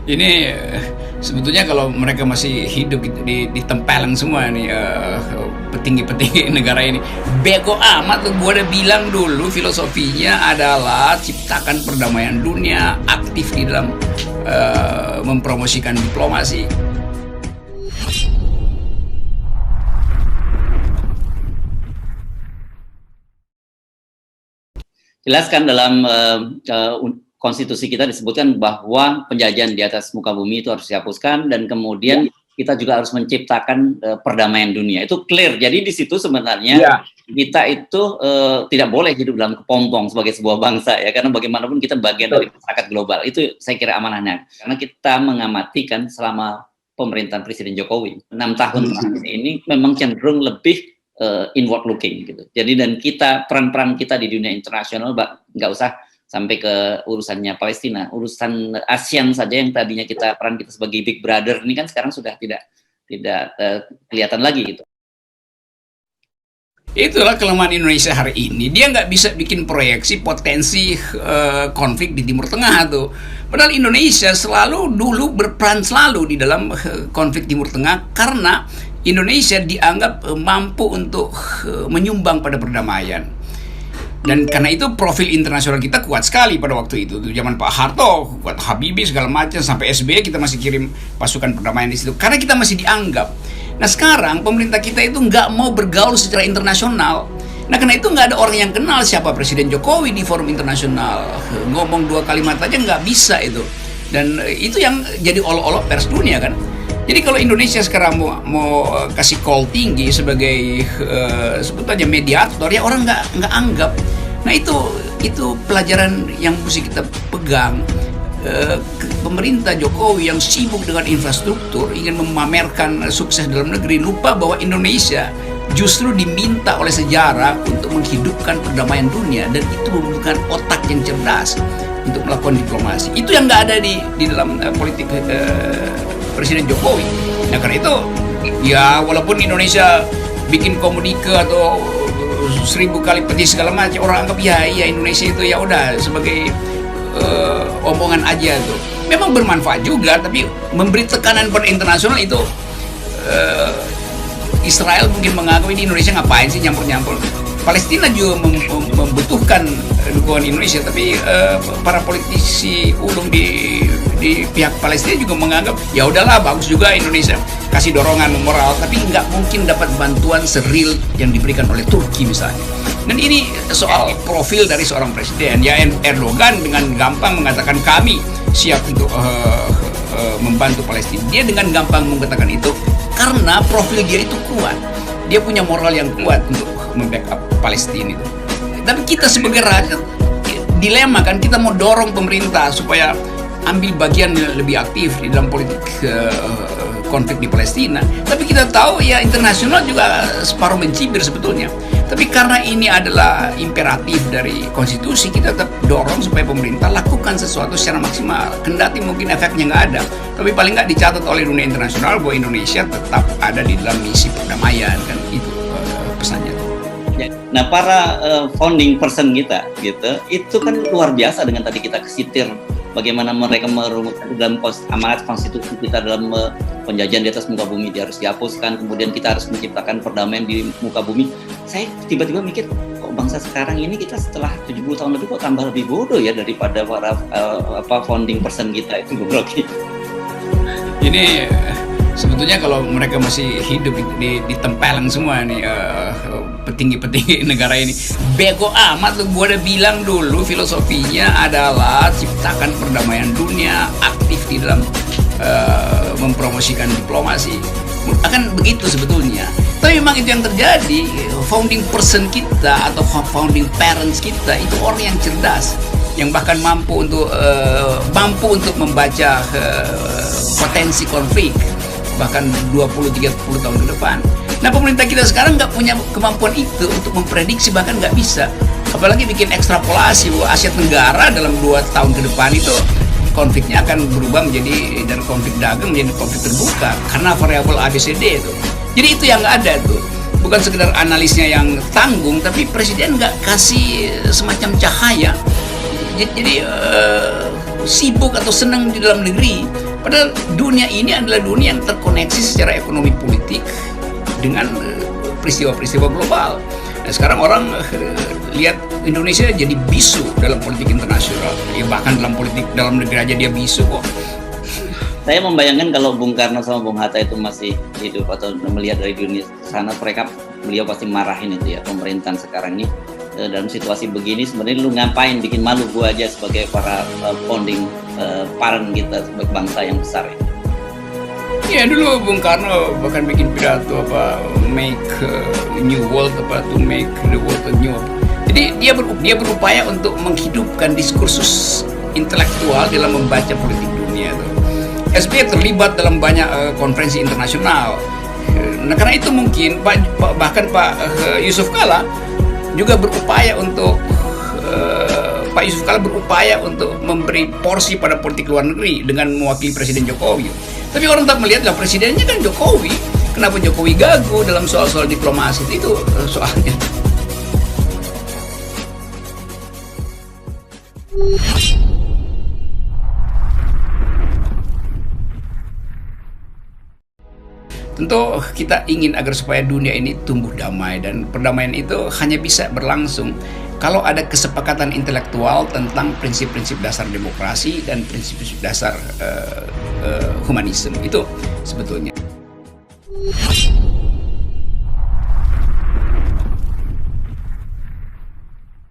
Ini sebetulnya kalau mereka masih hidup gitu, ditempeleng semua nih petinggi-petinggi negara ini. Bego amat tuh, gua udah bilang dulu filosofinya adalah ciptakan perdamaian dunia, aktif di dalam mempromosikan diplomasi. Jelaskan dalam konstitusi kita disebutkan bahwa penjajahan di atas muka bumi itu harus dihapuskan, dan kemudian kita juga harus menciptakan perdamaian dunia. Itu clear. Jadi di situ sebenarnya kita itu tidak boleh hidup dalam kepompong sebagai sebuah bangsa ya, karena bagaimanapun kita bagian dari masyarakat global. Itu saya kira amanahnya. Karena kita mengamati kan selama pemerintahan Presiden Jokowi 6 tahun terakhir ini memang cenderung lebih inward looking gitu. Jadi dan kita peran-peran kita di dunia internasional nggak usah sampai ke urusannya Palestina, urusan ASEAN saja yang tadinya peran kita sebagai big brother ini kan sekarang sudah tidak kelihatan lagi gitu. Itulah kelemahan Indonesia hari ini. Dia nggak bisa bikin proyeksi potensi konflik di Timur Tengah tuh. Padahal Indonesia selalu dulu berperan selalu di dalam konflik Timur Tengah karena Indonesia dianggap mampu untuk menyumbang pada perdamaian. Dan karena itu profil internasional kita kuat sekali pada waktu itu. Zaman Pak Harto, buat Habibie segala macam, sampai SBY kita masih kirim pasukan perdamaian di situ. Karena kita masih dianggap. Nah sekarang pemerintah kita itu nggak mau bergaul secara internasional. Nah karena itu nggak ada orang yang kenal siapa Presiden Jokowi di forum internasional. Ngomong 2 kalimat aja nggak bisa itu. Dan itu yang jadi olok-olok pers dunia kan. Jadi kalau Indonesia sekarang mau kasih call tinggi sebagai sebut aja mediator, ya orang nggak anggap. Nah itu pelajaran yang mesti kita pegang. Pemerintah Jokowi yang sibuk dengan infrastruktur, ingin memamerkan sukses dalam negeri, lupa bahwa Indonesia justru diminta oleh sejarah untuk menghidupkan perdamaian dunia, dan itu membutuhkan otak yang cerdas untuk melakukan diplomasi. Itu yang nggak ada di dalam politik Presiden Jokowi. Nah karena itu ya walaupun Indonesia bikin komunike atau 1000 kali petis segala macam, orang anggap ya Indonesia itu ya udah sebagai omongan aja tuh. Memang bermanfaat juga, tapi memberi tekanan pada internasional itu Israel mungkin menganggap ini Indonesia ngapain sih nyampur-nyampur. Palestina juga membutuhkan dukungan Indonesia, tapi para politisi ulung di pihak Palestina juga menganggap ya udahlah bagus juga Indonesia kasih dorongan moral, tapi nggak mungkin dapat bantuan seril yang diberikan oleh Turki misalnya. Dan ini soal profil dari seorang presiden. Ya Erdogan dengan gampang mengatakan kami siap untuk membantu Palestina. Dia dengan gampang mengatakan itu karena profil dia itu kuat. Dia punya moral yang kuat untuk membackup Palestina itu. Tapi kita sebagai rakyat dilema kan, kita mau dorong pemerintah supaya ambil bagian lebih aktif di dalam politik konflik di Palestina. Tapi kita tahu ya internasional juga separuh mencibir sebetulnya. Tapi karena ini adalah imperatif dari konstitusi, kita tetap dorong supaya pemerintah lakukan sesuatu secara maksimal. Kendati mungkin efeknya nggak ada, tapi paling nggak dicatat oleh dunia internasional bahwa Indonesia tetap ada di dalam misi perdamaian, kan itu pesannya. Nah para founding person kita gitu, itu kan luar biasa dengan tadi kita kesitir bagaimana mereka merumuskan dalam amanat konstitusi kita dalam penjajahan di atas muka bumi dia harus dihapuskan, kemudian kita harus menciptakan perdamaian di muka bumi. Saya tiba-tiba mikir, kok bangsa sekarang ini kita setelah 70 tahun lebih kok tambah lebih bodoh ya daripada para founding person kita itu, Bro Rocky. Ini sebetulnya kalau mereka masih hidup ditempeleng semua nih petinggi-petinggi negara ini. Bego amat tuh, gua udah bilang dulu filosofinya adalah ciptakan perdamaian dunia, aktif di dalam mempromosikan diplomasi. Akan begitu sebetulnya. Tapi memang itu yang terjadi. Founding person kita atau founding parents kita itu orang yang cerdas, yang bahkan mampu untuk membaca potensi konflik bahkan 20-30 tahun ke depan. Nah pemerintah kita sekarang nggak punya kemampuan itu untuk memprediksi, bahkan nggak bisa. Apalagi bikin ekstrapolasi bahwa Asia Tenggara dalam 2 tahun ke depan itu konfliknya akan berubah menjadi dari konflik dagang menjadi konflik terbuka karena variabel ABCD itu. Jadi itu yang nggak ada tuh. Bukan sekedar analisnya yang tanggung, tapi presiden nggak kasih semacam cahaya. Jadi sibuk atau senang di dalam negeri, Padahal dunia ini adalah dunia yang terkoneksi secara ekonomi politik dengan peristiwa-peristiwa global. Nah, sekarang orang lihat Indonesia jadi bisu dalam politik internasional. Ya, bahkan dalam politik dalam negeri aja dia bisu kok. Saya membayangkan kalau Bung Karno sama Bung Hatta itu masih hidup atau melihat dari dunia sana, beliau pasti marahin itu ya pemerintahan sekarang ini. Dalam situasi begini sebenarnya lu ngapain bikin malu gua aja sebagai para founding parent kita sebagai bangsa yang besar ini. Ya dulu Bung Karno bahkan bikin pidato make new world to make the world new. Jadi dia berupaya untuk menghidupkan diskursus intelektual dalam membaca politik dunia tuh. SBY terlibat dalam banyak konferensi internasional. Nah, karena itu mungkin bahkan Pak Yusuf Kalla juga berupaya untuk memberi porsi pada politik luar negeri dengan mewakili Presiden Jokowi. Tapi orang tak melihat lah presidennya kan Jokowi. Kenapa Jokowi gagu dalam soal-soal diplomasi itu soalnya. Tentu kita ingin agar supaya dunia ini tumbuh damai, dan perdamaian itu hanya bisa berlangsung kalau ada kesepakatan intelektual tentang prinsip-prinsip dasar demokrasi dan prinsip-prinsip dasar humanisme itu sebetulnya.